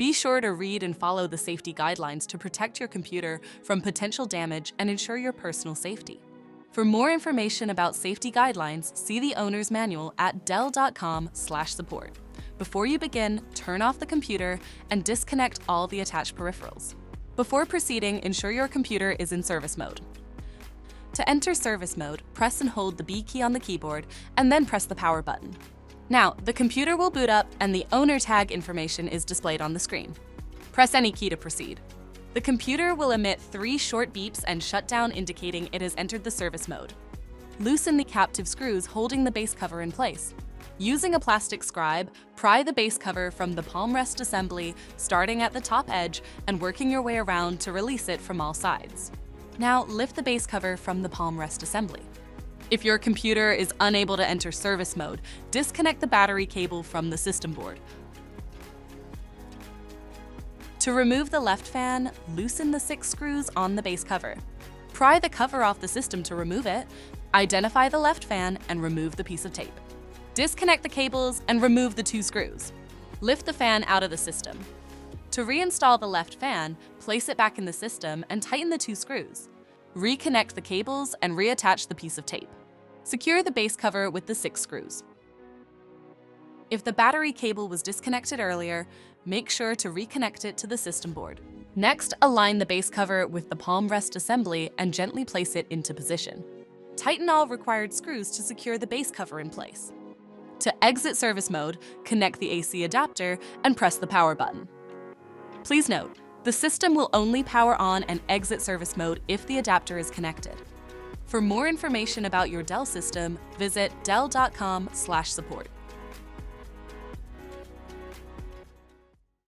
Be sure to read and follow the safety guidelines to protect your computer from potential damage and ensure your personal safety. For more information about safety guidelines, see the owner's manual at dell.com/support. Before you begin, turn off the computer and disconnect all the attached peripherals. Before proceeding, ensure your computer is in service mode. To enter service mode, press and hold the B key on the keyboard and then press the power button. Now, the computer will boot up and the owner tag information is displayed on the screen. Press any key to proceed. The computer will emit 3 short beeps and shut down, indicating it has entered the service mode. Loosen the captive screws holding the base cover in place. Using a plastic scribe, pry the base cover from the palm rest assembly, starting at the top edge and working your way around to release it from all sides. Now, lift the base cover from the palm rest assembly. If your computer is unable to enter service mode, disconnect the battery cable from the system board. To remove the left fan, loosen the 6 screws on the base cover. Pry the cover off the system to remove it, identify the left fan, and remove the piece of tape. Disconnect the cables and remove the 2 screws. Lift the fan out of the system. To reinstall the left fan, place it back in the system and tighten the 2 screws. Reconnect the cables and reattach the piece of tape. Secure the base cover with the 6 screws. If the battery cable was disconnected earlier, make sure to reconnect it to the system board. Next, align the base cover with the palm rest assembly and gently place it into position. Tighten all required screws to secure the base cover in place. To exit service mode, connect the AC adapter and press the power button. Please note, the system will only power on and exit service mode if the adapter is connected. For more information about your Dell system, visit dell.com/support.